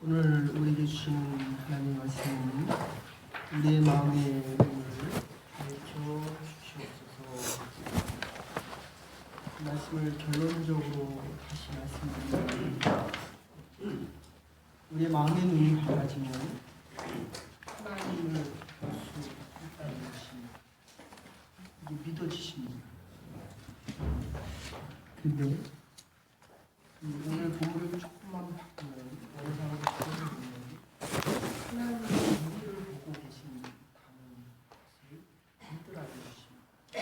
오늘 우리에게 주시는 하나님의 말씀은 우리의 마음의 문을 밝혀 주시옵소서. 그 말씀을 결론적으로 다시 말씀드리면 우리의 마음의 눈이 밝아지면 하나님을 볼 수 있다는 것이 이게 믿어지십니다. 근데 오늘 본문을 조금만 바꾸면 원상으로 보면 하나님이 우리를 보고 계신다는 것을 믿으라는 것입니다.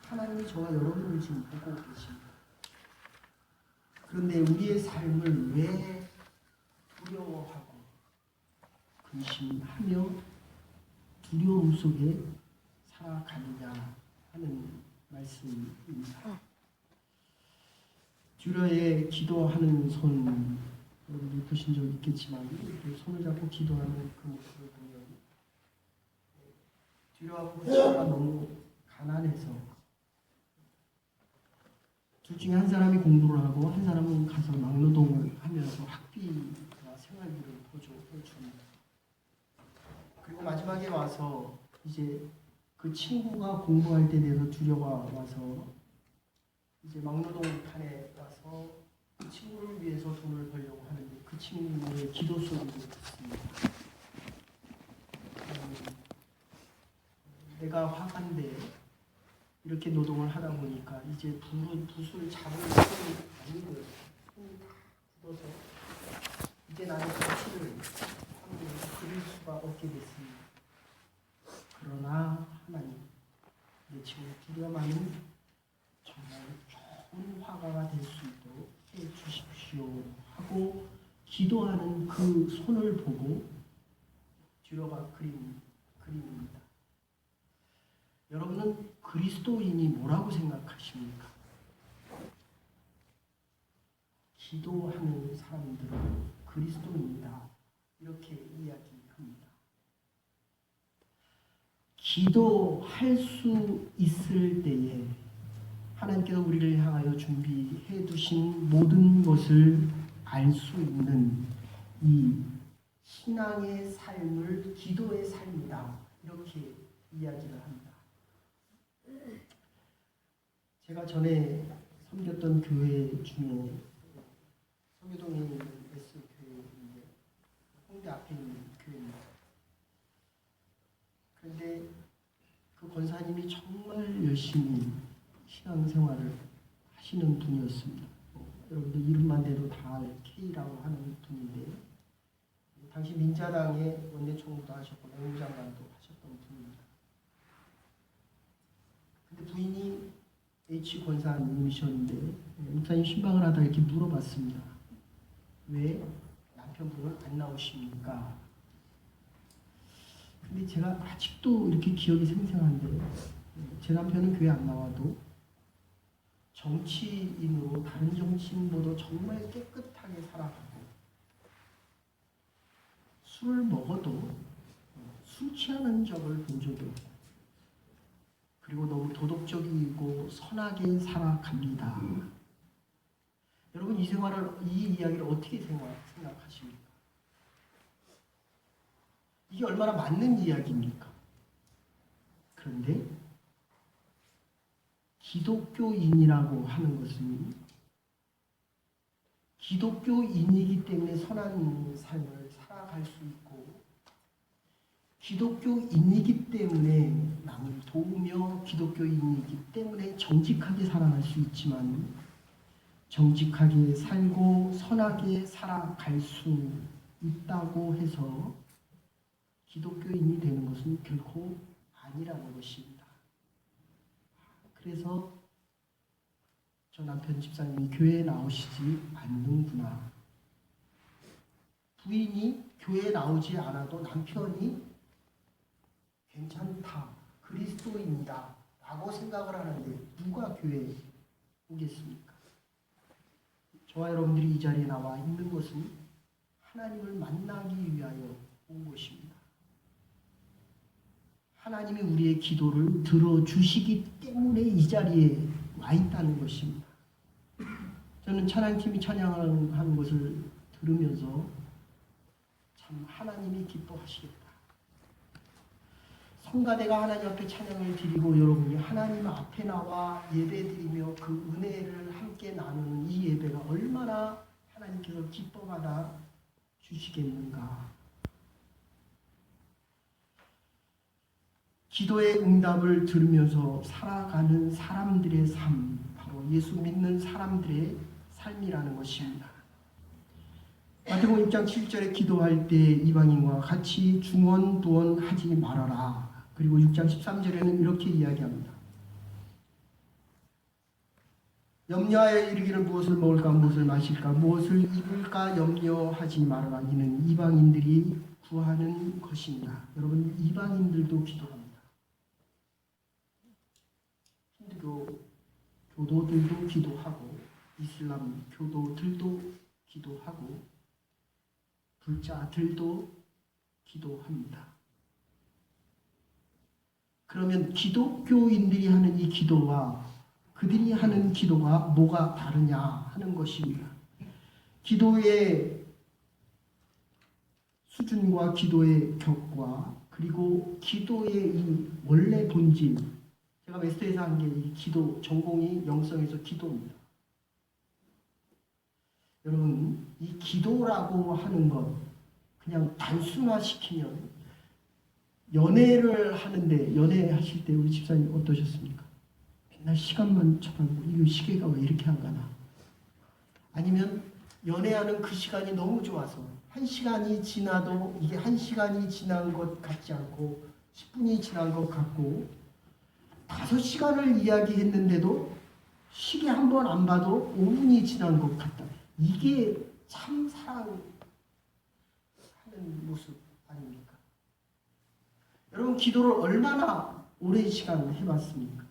하나님이 저와 여러분을 지금 보고 계십니다. 그런데 우리의 삶을 왜 두려워하고 근심하며 두려움 속에 살아가느냐 하는 말씀입니다. 주려의 기도하는 손, 여러분들 보신 적 있겠지만 이렇게 손을 잡고 기도하는 그 모습을 보면 주려하고 자가 너무 가난해서 둘 중에 한 사람이 공부를 하고 한 사람은 가서 막노동을 하면서 학비와 생활비를 보조해줍니다. 그리고 마지막에 와서 이제 그 친구가 공부할 때 돼서 주려가 와서 이제 막노동판에 와서 그 친구를 위해서 돈을 벌려고 하는데 그 친구의 기도 소리를 듣습니다. 내가 화간데 이렇게 노동을 하다 보니까 이제 붓을 잡을 손이 아니고요. 손이 다 굳어서 이제 나는 가치를 그릴 수가 없게 됐습니다. 그러나 하나님, 내 친구 두려만은 정말 좋은 화가가 될 수 있도록 해주십시오 하고 기도하는 그 손을 보고 주려가 그림입니다. 여러분은 그리스도인이 뭐라고 생각하십니까? 기도하는 사람들은 그리스도인이다 이렇게 이야기합니다. 기도할 수 있을 때에 하나님께서 우리를 향하여 준비해 두신 모든 것을 알 수 있는 이 신앙의 삶을 기도의 삶이다 이렇게 이야기를 합니다. 제가 전에 섬겼던 교회 중에 서교동에 있는 S교회인데 홍대 앞에 있는 교회입니다. 그런데 그 권사님이 정말 열심히 신앙생활을 하시는 분이었습니다. 여러분들 이름만 대도 다 K라고 하는 분인데 당시 민자당의 원내총무도 하셨고 내무장관도 하셨던 분입니다. 근데 부인이 H 권사님이셨는데 목사님 신방을 하다 이렇게 물어봤습니다. 왜 남편분은 안 나오십니까? 근데 제가 아직도 이렇게 기억이 생생한데 제 남편은 교회 안 나와도 정치인으로 다른 정치인보다 정말 깨끗하게 살아가고 술을 먹어도 술 취하는 적을 본 적이 없고 그리고 너무 도덕적이고 선하게 살아갑니다. 여러분 이 이야기를 어떻게 생각하십니까? 이게 얼마나 맞는 이야기입니까? 그런데 기독교인이라고 하는 것은 기독교인이기 때문에 선한 삶을 살아갈 수 있고 기독교인이기 때문에 남을 도우며 기독교인이기 때문에 정직하게 살아갈 수 있지만 정직하게 살고 선하게 살아갈 수 있다고 해서 기독교인이 되는 것은 결코 아니라는 것입니다. 그래서 저 남편 집사님이 교회에 나오시지 않는구나. 부인이 교회에 나오지 않아도 남편이 괜찮다, 그리스도인이다 라고 생각을 하는데 누가 교회에 오겠습니까? 저와 여러분들이 이 자리에 나와 있는 것은 하나님을 만나기 위하여 온 것입니다. 하나님이 우리의 기도를 들어주시기 때문에 이 자리에 와 있다는 것입니다. 저는 찬양팀이 찬양하는 것을 들으면서 참 하나님이 기뻐하시겠다. 성가대가 하나님 앞에 찬양을 드리고 여러분이 하나님 앞에 나와 예배드리며 그 은혜를 함께 나누는 이 예배가 얼마나 하나님께서 기뻐받아 주시겠는가. 기도의 응답을 들으면서 살아가는 사람들의 삶, 바로 예수 믿는 사람들의 삶이라는 것입니다. 마태복음 6장 7절에 기도할 때 이방인과 같이 중언부언하지 말아라. 그리고 6장 13절에는 이렇게 이야기합니다. 염려하여 이르기를 무엇을 먹을까 무엇을 마실까 무엇을 입을까 염려하지 말아라. 이는 이방인들이 구하는 것입니다. 여러분, 이방인들도 기도합니다. 힌두교 교도들도 기도하고 이슬람 교도들도 기도하고 불자들도 기도합니다. 그러면 기독교인들이 하는 이 기도와 그들이 하는 기도가 뭐가 다르냐 하는 것입니다. 기도의 수준과 기도의 격과 그리고 기도의 이 원래 본질, 제가 메스터에서 한 게 이 기도 전공이 영성에서 기도입니다. 여러분, 이 기도라고 하는 것 그냥 단순화시키면 연애를 하는데 연애하실 때 우리 집사님 어떠셨습니까? 맨날 시간만 쳐다보고 이거 시계가 왜 이렇게 안 가나? 아니면 연애하는 그 시간이 너무 좋아서 1시간이 지나도 이게 1시간이 지난 것 같지 않고 10분이 지난 것 같고 5시간을 이야기했는데도 시계 한 번 안 봐도 5분이 지난 것 같다. 이게 참 사랑하는 모습 아닙니까? 여러분, 기도를 얼마나 오랜 시간 해봤습니까?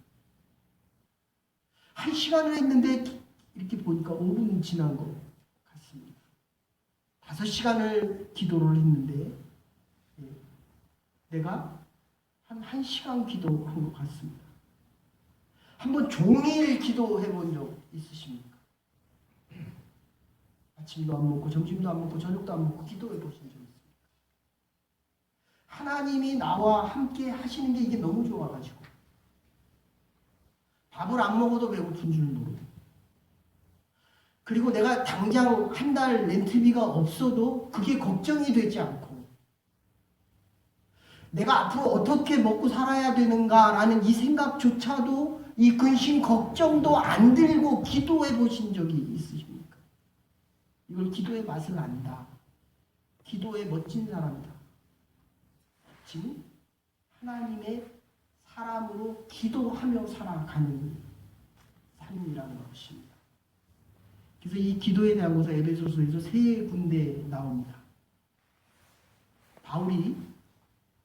1시간을 했는데 이렇게 보니까 5분 지난 것 같습니다. 5시간을 기도를 했는데 내가 한 1시간 기도한 것 같습니다. 한번 종일 기도해 본 적 있으십니까? 아침도 안 먹고 점심도 안 먹고 저녁도 안 먹고 기도해 보신 적 있습니까? 하나님이 나와 함께 하시는 게 이게 너무 좋아가지고 밥을 안 먹어도 배고픈 줄 모르고 그리고 내가 당장 한 달 렌트비가 없어도 그게 걱정이 되지 않고 내가 앞으로 어떻게 먹고 살아야 되는가라는 이 생각조차도 이 근심 걱정도 안 들고 기도해 보신 적이 있으십니까? 이걸 기도의 맛을 안다. 기도의 멋진 사람이다. 지금 하나님의 사람으로 기도하며 살아가는 삶이라는 것입니다. 그래서 이 기도에 대한 것을 에베소서에서 3군데 나옵니다. 바울이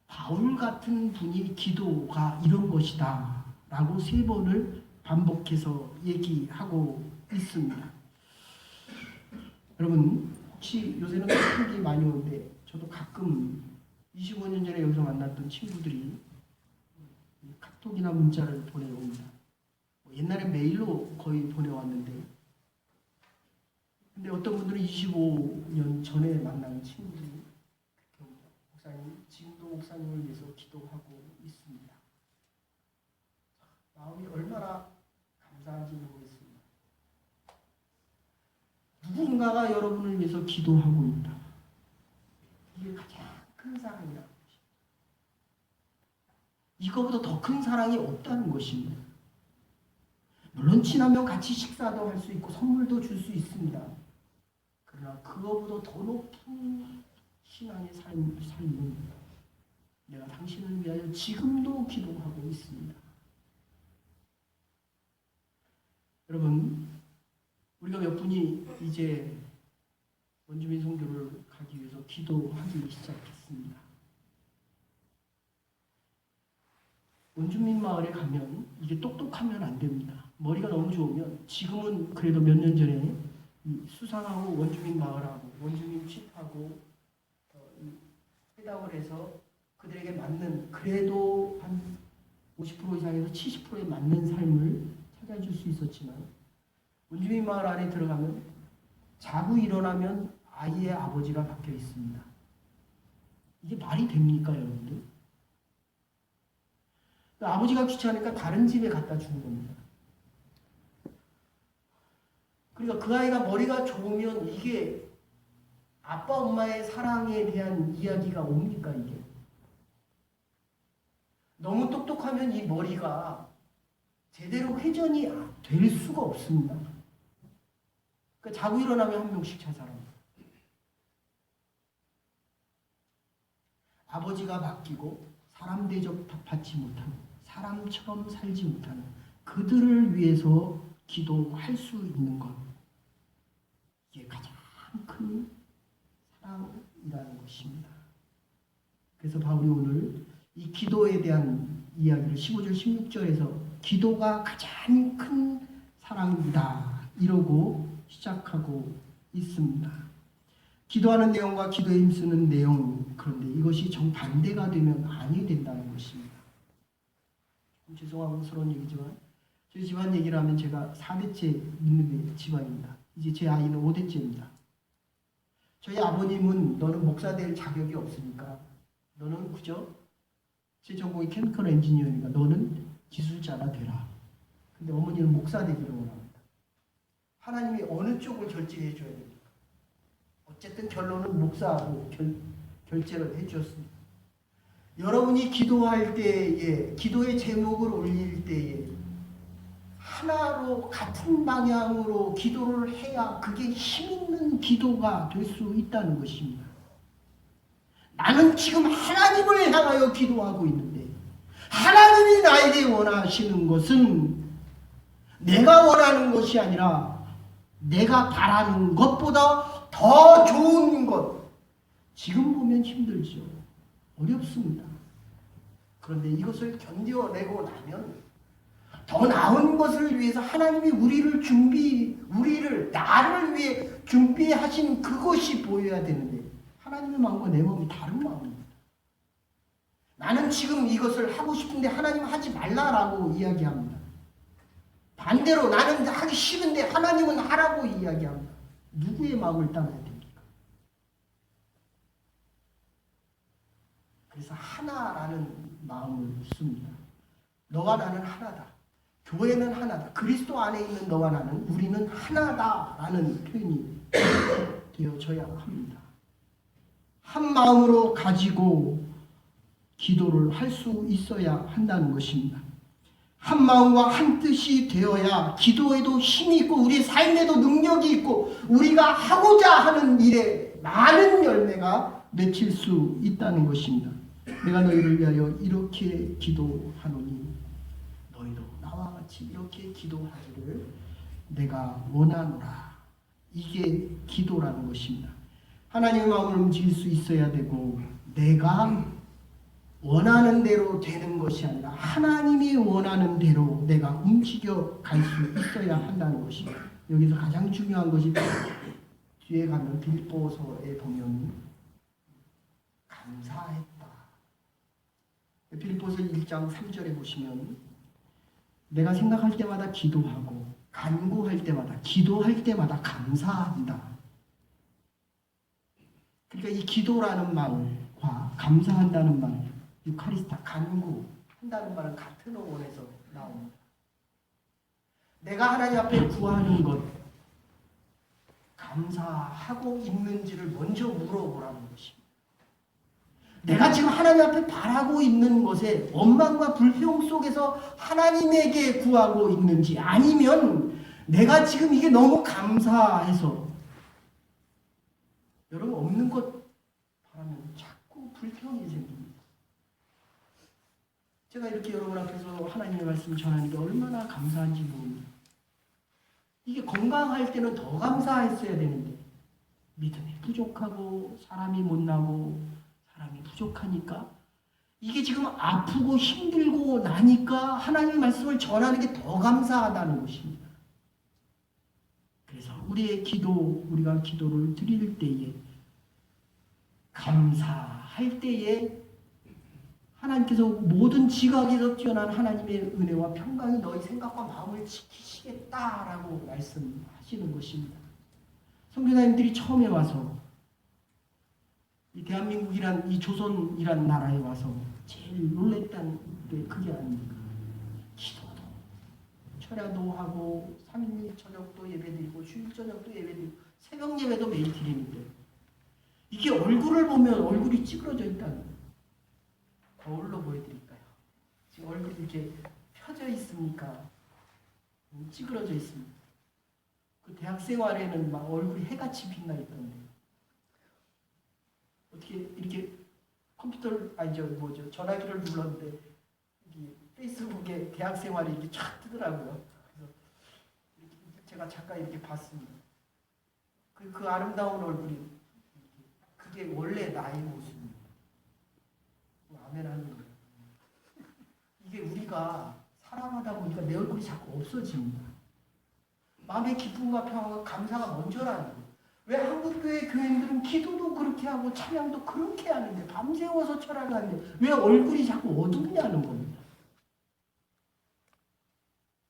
바울 같은 분이 기도가 이런 것이다 라고 3번을 반복해서 얘기하고 있습니다. 여러분, 혹시 요새는 카톡이 많이 오는데 저도 가끔 25년 전에 여기서 만났던 친구들이 카톡이나 문자를 보내옵니다. 옛날에 메일로 거의 보내왔는데 근데 어떤 분들은 25년 전에 만난 친구들이 목사님, 지금도 목사님을 위해서 기도하고 있습니다. 마음이 얼마나 감사한지 모르겠습니다. 누군가가 여러분을 위해서 기도하고 있다. 이게 가장 큰 사랑이라는 것입니다. 이거보다 더 큰 사랑이 없다는 것입니다. 물론 친하면 같이 식사도 할 수 있고 선물도 줄 수 있습니다. 그러나 그거보다 더 높은 신앙의 삶은 내가 당신을 위하여 지금도 기도하고 있습니다. 여러분, 우리가 몇 분이 이제 원주민 선교를 가기 위해서 기도하기 시작했습니다. 원주민 마을에 가면 이게 똑똑하면 안 됩니다. 머리가 너무 좋으면 지금은 그래도 몇 년 전에 수상하고 원주민 마을하고 원주민 칩하고 회담을 해서 그들에게 맞는 그래도 한 50% 이상에서 70%에 맞는 삶을 찾아줄 수 있었지만 원주민 마을 안에 들어가면 자고 일어나면 아이의 아버지가 바뀌어 있습니다. 이게 말이 됩니까, 여러분들? 아버지가 귀찮으니까 다른 집에 갖다 주는 겁니다. 그러니까 그 아이가 머리가 좋으면 이게 아빠 엄마의 사랑에 대한 이야기가 옵니까, 이게? 너무 똑똑하면 이 머리가 제대로 회전이 될 수가 없습니다. 그러니까 자고 일어나면 한 명씩 자살합니다. 아버지가 바뀌고 사람 대접 받지 못하는, 사람처럼 살지 못하는 그들을 위해서 기도할 수 있는 것, 이게 가장 큰 사랑이라는 것입니다. 그래서 바울이 오늘 이 기도에 대한 이야기를 15절 16절에서 기도가 가장 큰 사랑이다 이러고 시작하고 있습니다. 기도하는 내용과 기도에 힘쓰는 내용, 그런데 이것이 정반대가 되면 아니 된다는 것입니다. 죄송하고 스러운 얘기지만 저희 집안 얘기를 하면 제가 4대째 믿는 집안입니다. 이제 제 아이는 5대째입니다. 저희 아버님은 너는 목사 될 자격이 없으니까 너는 그저 제 전공이 케미컬 엔지니어니까 너는 기술자가 되라. 근데 어머니는 목사 되기를 원합니다. 하나님이 어느 쪽을 결제해 줘야 됩니까? 어쨌든 결론은 목사하고 결제를 해 주었습니다. 여러분이 기도할 때에, 기도의 제목을 올릴 때에 하나로 같은 방향으로 기도를 해야 그게 힘있는 기도가 될 수 있다는 것입니다. 나는 지금 하나님을 향하여 기도하고 있는데 하나님이 나에게 원하시는 것은 내가 원하는 것이 아니라 내가 바라는 것보다 더 좋은 것. 지금 보면 힘들죠. 어렵습니다. 그런데 이것을 견뎌내고 나면 더 나은 것을 위해서 하나님이 우리를 나를 위해 준비하신 그것이 보여야 되는데 하나님의 마음과 내 마음이 다른 마음입니다. 나는 지금 이것을 하고 싶은데 하나님 하지 말라라고 이야기합니다. 반대로 나는 하기 싫은데 하나님은 하라고 이야기합니다. 누구의 마음을 따라야 됩니까? 그래서 하나라는 마음을 씁니다. 너와 나는 하나다. 교회는 하나다. 그리스도 안에 있는 너와 나는, 우리는 하나다라는 표현이 되어져야 합니다. 한 마음으로 가지고 기도를 할 수 있어야 한다는 것입니다. 한 마음과 한 뜻이 되어야 기도에도 힘이 있고 우리 삶에도 능력이 있고 우리가 하고자 하는 일에 많은 열매가 맺힐 수 있다는 것입니다. 내가 너희를 위하여 이렇게 기도하노니 너희도 나와 같이 이렇게 기도하기를 내가 원하노라. 이게 기도라는 것입니다. 하나님의 마음을 움직일 수 있어야 되고 내가 원하는 대로 되는 것이 아니라 하나님이 원하는 대로 내가 움직여 갈 수 있어야 한다는 것입니다. 여기서 가장 중요한 것이 뒤에 가면 빌립보서에 보면 감사했다. 빌립보서 1장 3절에 보시면 내가 생각할 때마다 기도하고 간구할 때마다 기도할 때마다 감사한다. 그러니까 이 기도라는 말과 감사한다는 말, 유카리스타, 간구한다는 말은 같은 어원에서 나옵니다. 내가 하나님 앞에 구하는 것, 감사하고 있는지를 먼저 물어보라는 것입니다. 내가 지금 하나님 앞에 바라고 있는 것에 원망과 불평 속에서 하나님에게 구하고 있는지, 아니면 내가 지금 이게 너무 감사해서 여러분 없는 것 바라면 자꾸 불평이 생깁니다. 제가 이렇게 여러분 앞에서 하나님의 말씀 전하는 게 얼마나 감사한지 모릅니다. 이게 건강할 때는 더 감사했어야 되는데 믿음이 부족하고 사람이 못나고 사람이 부족하니까 이게 지금 아프고 힘들고 나니까 하나님의 말씀을 전하는 게 더 감사하다는 것입니다. 그래서 우리의 기도, 우리가 기도를 드릴 때에 감사할 때에 하나님께서 모든 지각에서 뛰어난 하나님의 은혜와 평강이 너희 생각과 마음을 지키시겠다라고 말씀하시는 것입니다. 선교사님들이 처음에 와서 이 대한민국이란 이 조선이란 나라에 와서 제일 놀랬다는 게 그게 아닙니까? 기도도 철야도 하고 3일 저녁도 예배드리고 주일 저녁도 예배드리고 새벽 예배도 매일 드리는데 이게 얼굴을 보면 얼굴이 찌그러져 있다는 거예요. 거울로 보여드릴까요? 지금 얼굴이 이렇게 펴져 있습니까? 찌그러져 있습니다. 그 대학 생활에는 막 얼굴이 해같이 빛나 있던데 어떻게 이렇게 컴퓨터를 전화기를 눌렀는데 페이스북에 대학 생활이 이렇게 쫙 뜨더라고요. 그래서 제가 잠깐 이렇게 봤습니다. 그 아름다운 얼굴이 그게 원래 나의 모습입니다. 아멘 하는 거예요. 이게 우리가 사랑하다 보니까 내 얼굴이 자꾸 없어집니다. 마음의 기쁨과 평화와 감사가 먼저라는 거예요. 왜 한국교회 교인들은 기도도 그렇게 하고 찬양도 그렇게 하는데 밤새워서 철학을 하는데 왜 얼굴이 자꾸 어둡냐는 겁니다.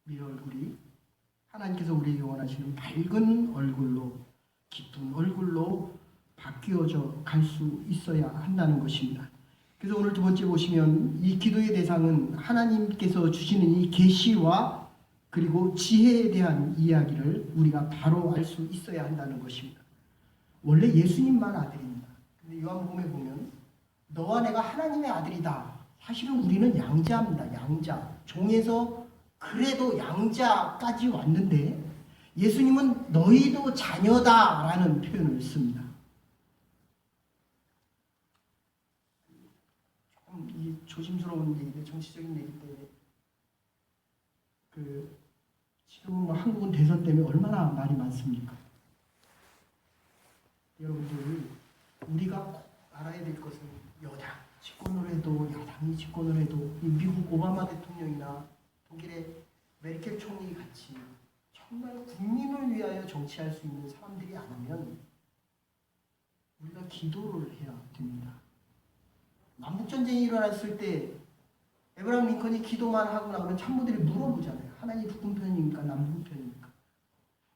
우리 얼굴이 하나님께서 우리에게 원하시는 밝은 얼굴로 기쁜 얼굴로 바뀌어져 갈 수 있어야 한다는 것입니다. 그래서 오늘 두 번째 보시면 이 기도의 대상은 하나님께서 주시는 이 계시와 그리고 지혜에 대한 이야기를 우리가 바로 알 수 있어야 한다는 것입니다. 원래 예수님만 아들입니다. 근데 요한복음에 보면 너와 내가 하나님의 아들이다. 사실은 우리는 양자입니다. 양자. 종에서 그래도 양자까지 왔는데 예수님은 너희도 자녀다라는 표현을 씁니다. 조금 이 조심스러운 얘기인데 정치적인 얘기 때문에 지금 한국은 대선 때문에 얼마나 말이 많습니까? 여러분들 우리가 꼭 알아야 될 것은 여당 집권을 해도 야당이 집권을 해도 이 미국 오바마 대통령이나 독일의 메르켈 총리 같이 정말 국민을 위하여 정치할 수 있는 사람들이 아니면 우리가 기도를 해야 됩니다. 남북전쟁이 일어났을 때 에브라임 링컨이 기도만 하고 나면 참모들이 물어보잖아요. 하나님 북한 편입니까? 남북 편입니까?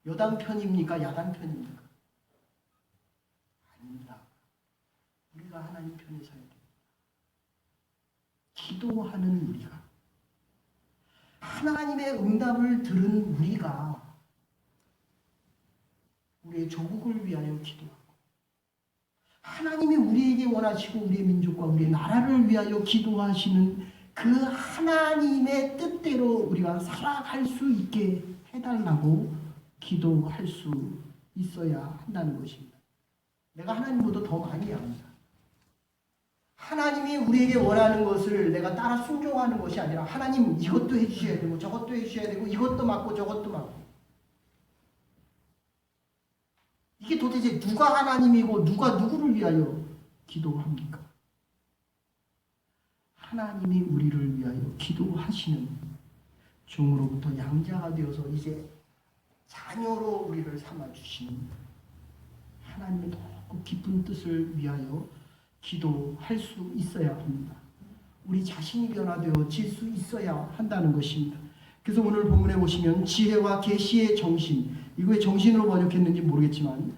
여당 편입니까? 야당 편입니까? 아닙니다. 우리가 하나님 편에 서야 됩니다. 기도하는 우리가 하나님의 응답을 들은 우리가 우리의 조국을 위하여 기도하고 하나님이 우리에게 원하시고 우리의 민족과 우리의 나라를 위하여 기도하시는 그 하나님의 뜻대로 우리가 살아갈 수 있게 해달라고 기도할 수 있어야 한다는 것입니다. 내가 하나님보다 더 많이 합니다. 하나님이 우리에게 원하는 것을 내가 따라 순종하는 것이 아니라 하나님 이것도 해주셔야 되고 저것도 해주셔야 되고 이것도 맞고 저것도 맞고 이게 도대체 누가 하나님이고 누가 누구를 위하여 기도합니까? 하나님이 우리를 위하여 기도하시는 종으로부터 양자가 되어서 이제 자녀로 우리를 삼아주시는 하나님의 높고 깊은 뜻을 위하여 기도할 수 있어야 합니다. 우리 자신이 변화되어질 수 있어야 한다는 것입니다. 그래서 오늘 본문에 보시면 지혜와 계시의 정신, 이거 왜 정신으로 번역했는지 모르겠지만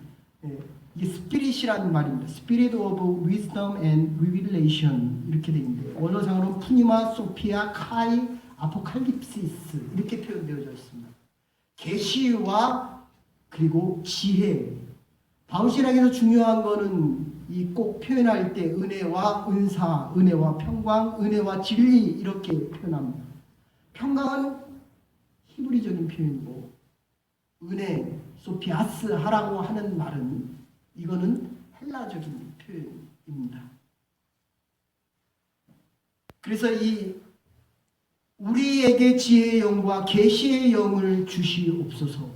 이게 스피릿이라는 말입니다. Spirit of Wisdom and Revelation 이렇게 되어 있는데 원어상으로는 푸니마, 소피아, 카이, 아포칼립시스 이렇게 표현되어져 있습니다. 계시와 그리고 지혜. 바울신학에서 중요한 거는 이 꼭 표현할 때 은혜와 은사, 은혜와 평강, 은혜와 진리 이렇게 표현합니다. 평강은 히브리적인 표현이고 은혜, 소피아스 하라고 하는 말은 이거는 헬라적인 표현입니다. 그래서 이 우리에게 지혜의 영과 계시의 영을 주시옵소서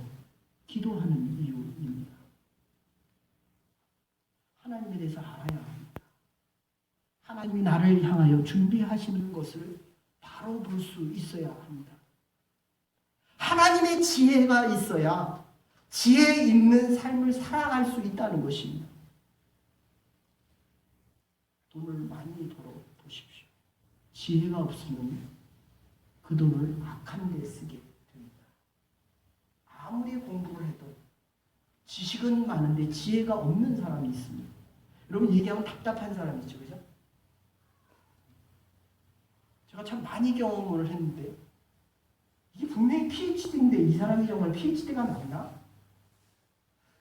기도하는 이유입니다. 하나님에 대해서 알아야 합니다. 하나님이 나를 향하여 준비하시는 것을 바로 볼 수 있어야 합니다. 하나님의 지혜가 있어야 지혜 있는 삶을 살아갈 수 있다는 것입니다. 돈을 많이 벌어 보십시오. 지혜가 없으면 그 돈을 악한 데 쓰게 됩니다. 아무리 공부를 해도 지식은 많은데 지혜가 없는 사람이 있습니다. 여러분 얘기하면 답답한 사람이죠, 그죠? 제가 참 많이 경험을 했는데 이게 분명히 PhD인데 이 사람이 정말 PhD가 맞나?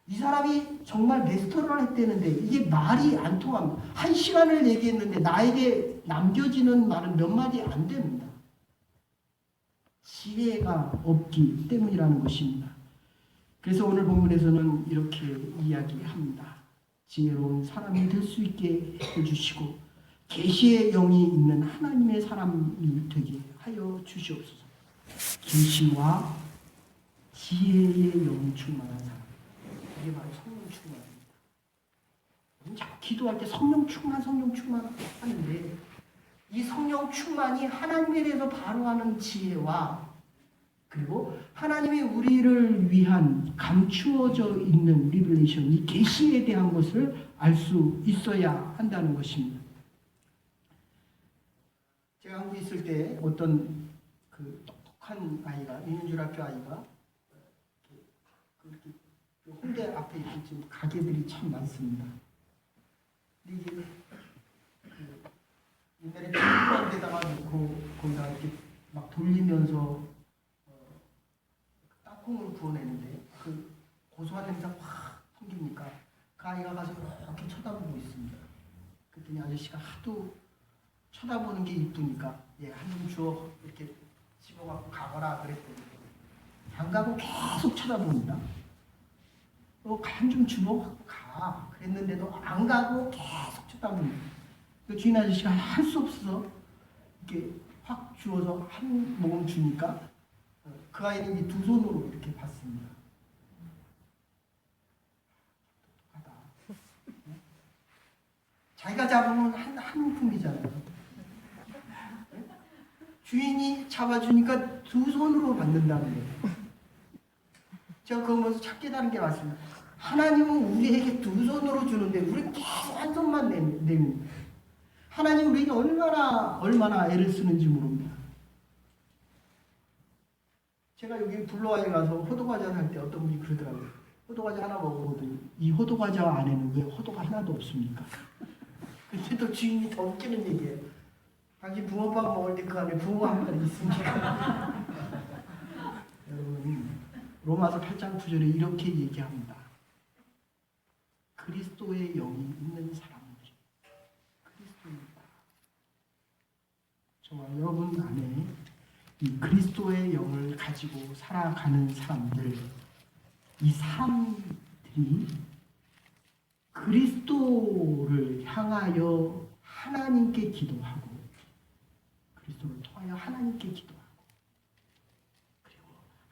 이 사람이 정말 마스터를 했다는데 이게 말이 안 통합니다. 1시간을 얘기했는데 나에게 남겨지는 말은 몇 마디 안 됩니다. 지혜가 없기 때문이라는 것입니다. 그래서 오늘 본문에서는 이렇게 이야기합니다. 지혜로운 사람이 될 수 있게 해주시고 계시의 영이 있는 하나님의 사람이 되게 하여 주시옵소서. 계시와 지혜의 영이 충만한 사람, 이게 바로 성령 충만입니다. 자꾸 기도할 때 성령 충만 하는데 이 성령 충만이 하나님에 대해서 바로 하는 지혜와 그리고 하나님이 우리를 위한 감추어져 있는 리벨레이션, 이 계시에 대한 것을 알 수 있어야 한다는 것입니다. 제가 한국에 있을 때 어떤 그 똑똑한 아이가, 민주학교 아이가 홍대 앞에 이렇게 지금 가게들이 참 많습니다. 근데 이게 옛날에 튜브한 데다가 놓고 거기다 이렇게 막 돌리면서 땅콩을 구워내는데 그 고소한 냄새가 확 풍기니까 그 아이가 가서 이렇게 쳐다보고 있습니다. 그랬더니 아저씨가 하도 쳐다보는 게 이쁘니까 한 점 주워 이렇게 집어갖고 가거라 그랬더니 안 가고 계속 쳐다봅니다. 한 좀 주워갖고 가 그랬는데도 안 가고 계속 쳐다봅니다. 그 주인 아저씨가 할 수 없어서 이렇게 확 주워서 한 모금 주니까 그 아이는 이제 두 손으로 이렇게 받습니다. 똑똑하다. 자기가 잡으면 한 품이잖아요. 주인이 잡아주니까 두 손으로 받는다는 거예요. 제가 그거 보면서 참 깨달은 게 맞습니다. 하나님은 우리에게 두 손으로 주는데 우리는 계속 한 손만 내는. 하나님 우리에게 얼마나 애를 쓰는지 모릅니다. 제가 여기 불로와에 가서 호두과자를 할 때 어떤 분이 그러더라고요. 호두과자 하나 먹어보더니 이 호두과자 안에는 왜 호두가 하나도 없습니까? 근데 또 주인이 더 웃기는 얘기예요. 당신 붕어빵 먹을 때 그 안에 붕어 한 마리 있습니까? 여러분 로마서 8장 9절에 이렇게 얘기합니다. 그리스도의 영이 있는 사람들이 그리스도입니다. 정말 여러분 안에 이 그리스도의 영을 가지고 살아가는 사람들, 이 사람들이 그리스도를 향하여 하나님께 기도하고 그리스도를 통하여 하나님께 기도하고 그리고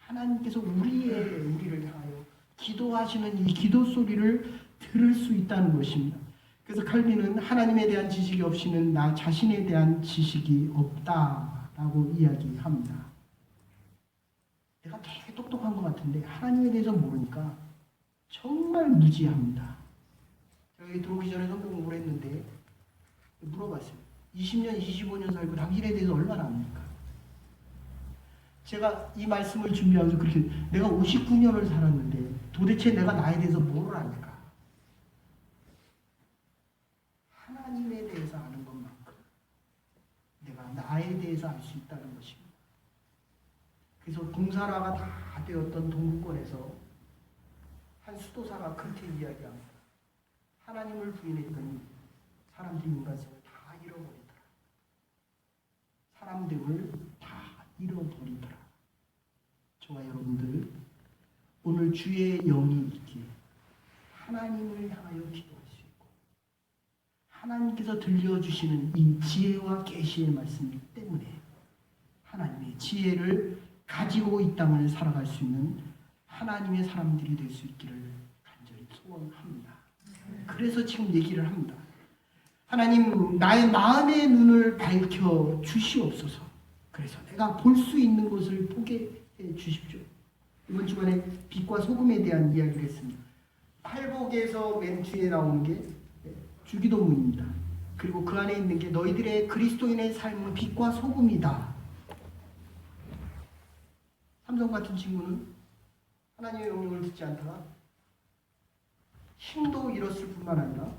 하나님께서 우리를 향하여 기도하시는 이 기도 소리를 들을 수 있다는 것입니다. 그래서 칼빈은 하나님에 대한 지식이 없이는 나 자신에 대한 지식이 없다라고 이야기합니다. 내가 되게 똑똑한 것 같은데 하나님에 대해서 모르니까 정말 무지합니다. 제가 여기 들어오기 전에 성경 공부를 했는데 물어봤어요. 20년, 25년 살고 당신에 대해서 얼마나 압니까? 제가 이 말씀을 준비하면서 그렇게 내가 59년을 살았는데 도대체 내가 나에 대해서 뭘 아니까? 하나님에 대해서 아는 것만큼 내가 나에 대해서 알 수 있다는 것입니다. 그래서 봉사라가 다 되었던 동구권에서 한 수도사가 그렇게 이야기합니다. 하나님을 부인했더니 사람들이 인간성을 다 잃어버리더라. 사람됨을 다 잃어버리더라. 저와 여러분들 오늘 주의 영이 있기에 하나님을 향하여 기도할 수 있고 하나님께서 들려주시는 이 지혜와 계시의 말씀 때문에 하나님의 지혜를 가지고 이 땅을 살아갈 수 있는 하나님의 사람들이 될 수 있기를 간절히 소원합니다. 그래서 지금 얘기를 합니다. 하나님 나의 마음의 눈을 밝혀 주시옵소서. 그래서 내가 볼 수 있는 것을 보게 해 주십시오. 이번 주간에 빛과 소금에 대한 이야기를 했습니다. 팔복에서 맨 뒤에 나오는 게 주기도문입니다. 그리고 그 안에 있는 게 너희들의 그리스도인의 삶은 빛과 소금이다. 삼성 같은 친구는 하나님의 명령을 듣지 않다가 힘도 잃었을 뿐만 아니라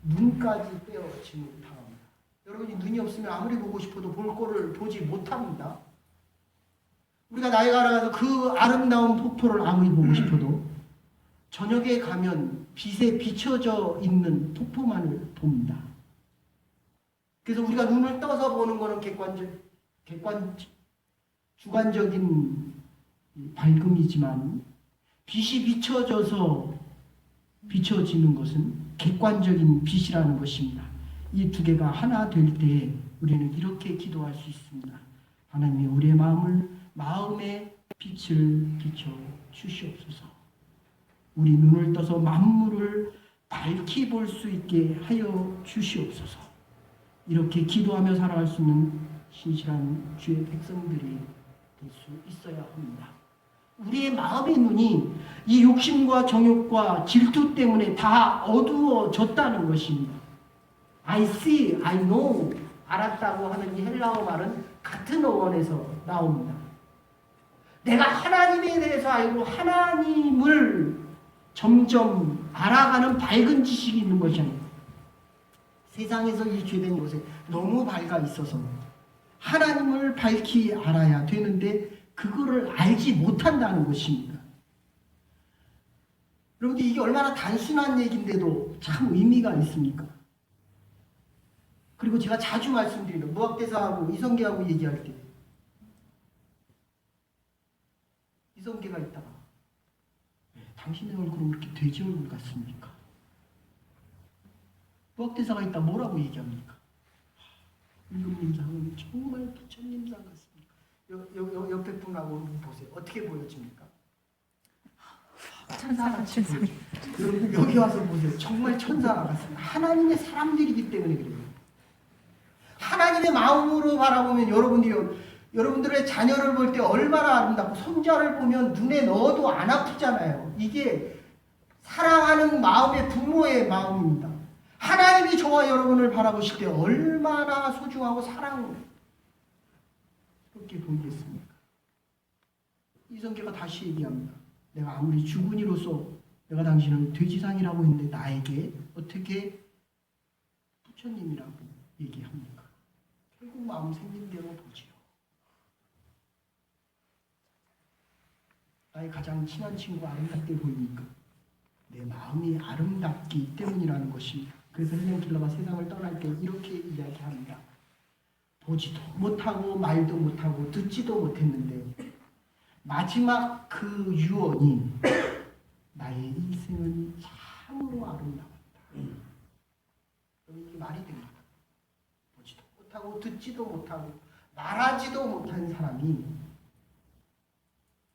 눈까지 빼어짐을 당합니다. 여러분이 눈이 없으면 아무리 보고 싶어도 볼 거를 보지 못합니다. 우리가 나이가라가서 그 아름다운 폭포를 아무리 보고 싶어도 저녁에 가면 빛에 비춰져 있는 폭포만을 봅니다. 그래서 우리가 눈을 떠서 보는 것은 주관적인 밝음이지만 빛이 비춰져서 비춰지는 것은 객관적인 빛이라는 것입니다. 이 두 개가 하나 될 때 우리는 이렇게 기도할 수 있습니다. 하나님이 우리의 마음에 빛을 비춰 주시옵소서. 우리 눈을 떠서 만물을 밝히 볼 수 있게 하여 주시옵소서. 이렇게 기도하며 살아갈 수 있는 신실한 주의 백성들이 될 수 있어야 합니다. 우리의 마음의 눈이 이 욕심과 정욕과 질투 때문에 다 어두워졌다는 것입니다. I see, I know, 알았다고 하는 이 헬라어 말은 같은 어원에서 나옵니다. 내가 하나님에 대해서 알고 하나님을 점점 알아가는 밝은 지식이 있는 것이 아니에요. 세상에서 이 죄된 곳에 너무 밝아 있어서 하나님을 밝히 알아야 되는데 그거를 알지 못한다는 것입니다. 여러분들 이게 얼마나 단순한 얘기인데도 참 의미가 있습니까? 그리고 제가 자주 말씀드리는 무학대사하고 이성계하고 얘기할 때 이성계가 있다가 당신의 얼굴은 그렇게 돼지 얼굴 같습니까? 무학대사가 있다 뭐라고 얘기합니까? 임금님상은 정말 부처님상 같습니다. 옆에 분하고 보세요. 어떻게 보여집니까? 천사같이 보여요. 여러분 여기 와서 보세요. 정말 천사가 같습니다. 하나님의 사람들이기 때문에 그래요. 하나님의 마음으로 바라보면 여러분들의 자녀를 볼 때 얼마나 아름답고 손자를 보면 눈에 넣어도 안 아프잖아요. 이게 사랑하는 마음의 부모의 마음입니다. 하나님이 저와 여러분을 바라보실 때 얼마나 소중하고 사랑스럽게 보이겠습니까? 이성계가 다시 얘기합니다. 내가 아무리 주군이로서 내가 당신을 돼지상이라고 했는데 나에게 어떻게 부처님이라고 얘기합니까? 결국 마음 생긴 대로 보지요. 나의 가장 친한 친구가 아름답게 보이니까 내 마음이 아름답기 때문이라는 것입니다. 그래서 헬렌 켈러가 세상을 떠날 때 이렇게 이야기합니다. 보지도 못하고 말도 못하고 듣지도 못했는데 마지막 그 유언이 나의 인생은 참으로 아름다웠다. 이게 말이 됩니다. 보지도 못하고 듣지도 못하고 말하지도 못한 사람이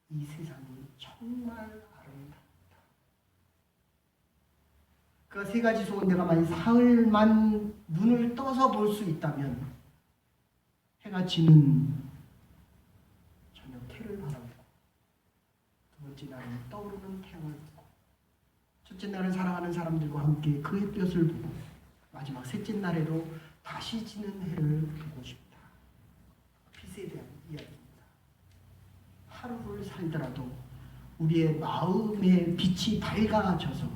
이 세상이 정말 아름답다. 그 세 가지 소원 내가 만약 사흘만 눈을 떠서 볼 수 있다면 해가 지는 저녁 태를 바라보고 두 번째 날은 떠오르는 태양을 보고 첫째 날은 사랑하는 사람들과 함께 그 햇볕을 보고 마지막 셋째 날에도 다시 지는 해를 보고 싶다. 빛에 대한 이야기입니다. 하루를 살더라도 우리의 마음의 빛이 밝아져서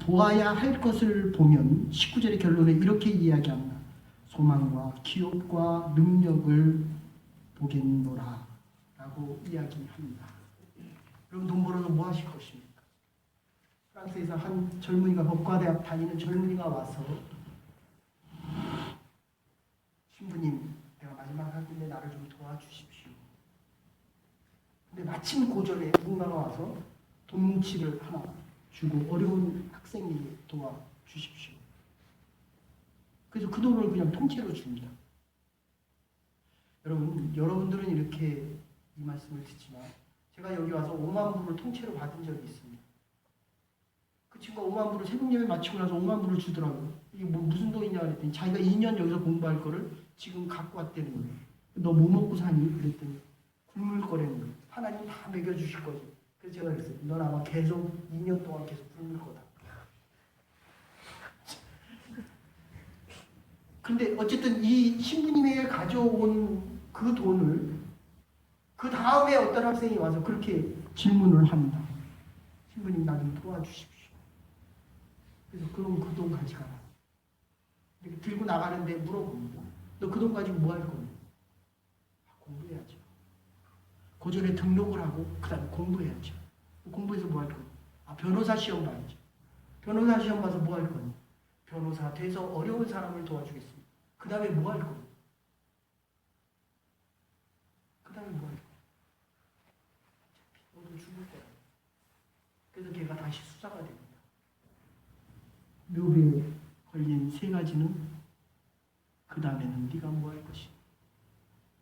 보아야 할 것을 보면 19절의 결론에 이렇게 이야기합니다. 소망과 기업과 능력을 보겠노라 라고 이야기합니다. 여러분 돈 벌어서 뭐 하실 것입니까? 프랑스에서 한 젊은이가 법과대학 다니는 젊은이가 와서 신부님 내가 마지막 학기인데 나를 좀 도와주십시오. 근데 마침 그 전에 누군가가 와서 돈 뭉치를 하나 주고 어려운 학생에게 도와주십시오. 그래서 그 돈을 그냥 통째로 줍니다. 여러분들은 이렇게 이 말씀을 듣지만 제가 여기 와서 5만 불을 통째로 받은 적이 있습니다. 그 친구가 5만 불을 새벽 예배 마치고 나서 5만 불을 주더라고요. 이게 무슨 돈이냐 그랬더니 자기가 2년 여기서 공부할 거를 지금 갖고 왔다는 거예요. 너 뭐 먹고 사니? 그랬더니 굶을 거라는 거예요. 하나님 다 먹여주실 거지. 그래서 제가 그랬어요. 넌 아마 계속 2년 동안 계속 굶을 거다. 근데 어쨌든 이 신부님에게 가져온 그 돈을 그 다음에 어떤 학생이 와서 그렇게 질문을 합니다. 신부님 나 좀 도와주십시오. 그래서 그럼 그 돈 가져가라. 이렇게 들고 나가는데 물어봅니다. 너 그 돈 가지고 뭐 할 거니? 공부해야죠. 고전에 등록을 하고 그 다음에 공부해야죠. 공부해서 뭐 할 거니? 변호사 시험 봐야죠. 변호사 시험 봐서 뭐 할 거니? 변호사 돼서 어려운 사람을 도와주겠습니다. 그 다음에 뭐 할 거니? 그 다음에 뭐 할 거니? 너도 죽을 거야. 그래서 걔가 다시 수사가 됩니다. 묘비에 걸린 세 가지는 그 다음에는 네가 뭐 할 것이니?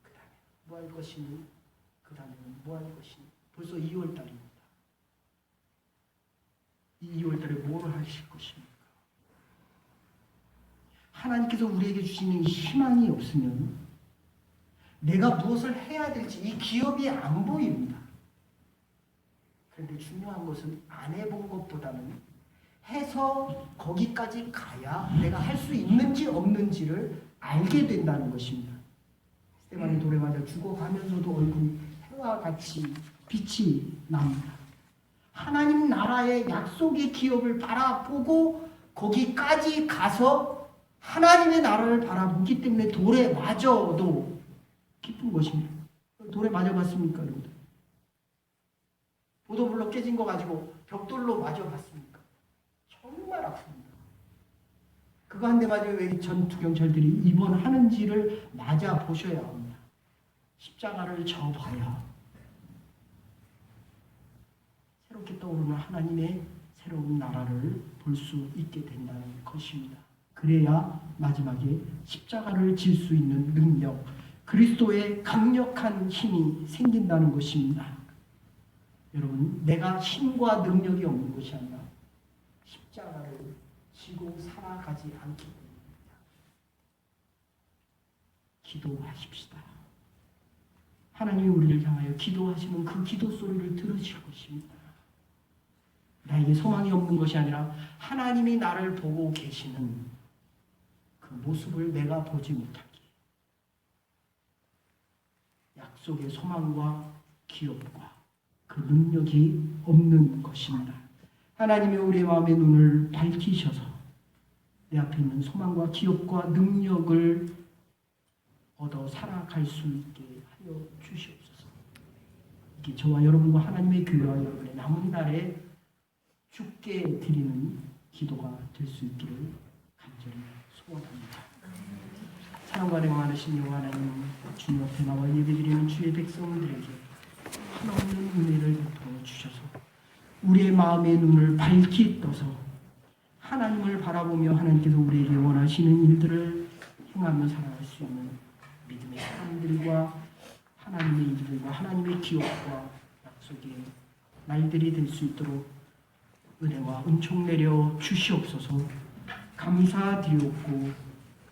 그 다음에 뭐 할 것이니? 그 다음에는 뭐 할 것이니? 벌써 2월 달입니다. 이 2월 달에 뭘 하실 것입니까? 하나님께서 우리에게 주시는 희망이 없으면 내가 무엇을 해야 될지 이 기업이 안 보입니다. 그런데 중요한 것은 안 해본 것보다는 해서 거기까지 가야 내가 할 수 있는지 없는지를 알게 된다는 것입니다. 스테반이 돌에 맞아 죽어가면서도 얼굴이 해와 같이 빛이 납니다. 하나님 나라의 약속의 기업을 바라보고 거기까지 가서 하나님의 나라를 바라보기 때문에 돌에 맞아도 기쁜 것입니다. 돌에 맞아봤습니까, 여러분들? 보도블럭 깨진 거 가지고 벽돌로 맞아봤습니까? 정말 아픕니다. 그거 한 대 맞으면 왜 전투 경찰들이 입원하는지를 맞아 보셔야 합니다. 십자가를 져봐야 새롭게 떠오르는 하나님의 새로운 나라를 볼 수 있게 된다는 것입니다. 그래야 마지막에 십자가를 질 수 있는 능력, 그리스도의 강력한 힘이 생긴다는 것입니다. 여러분, 내가 힘과 능력이 없는 것이 아니라 십자가를 지고 살아가지 않기 때문입니다. 기도하십시다. 하나님이 우리를 향하여 기도하시는 그 기도 소리를 들으실 것입니다. 나에게 소망이 없는 것이 아니라 하나님이 나를 보고 계시는 그 모습을 내가 보지 못하기에 약속의 소망과 기업과 그 능력이 없는 것입니다. 하나님이 우리의 마음의 눈을 밝히셔서 내 앞에 있는 소망과 기업과 능력을 얻어 살아갈 수 있게 하여 주시옵소서. 이게 저와 여러분과 하나님의 교회와 여러분의 남은 날에 주께 드리는 기도가 될 수 있기를 간절히 소원합니다. 사랑과 은혜가 많으신 여호와 하나님, 주님 앞에 나와 예배드리는 주의 백성들에게 한없는 은혜를 베풀어 주셔서 우리의 마음의 눈을 밝히 떠서 하나님을 바라보며 하나님께서 우리에게 원하시는 일들을 행하며 살아갈 수 있는 믿음의 사람들과 하나님의 일들과 하나님의 기업과 약속의 날들이 될 수 있도록 은혜와 은총 내려 주시옵소서. 감사드리옵고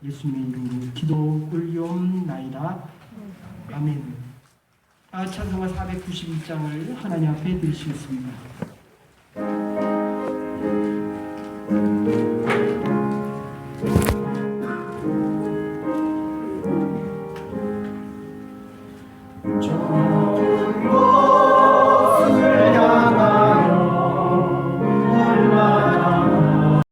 예수님의 이름으로 기도 올리옵나이다. 아멘. 찬송가 492장을 하나님 앞에 드리시겠습니다.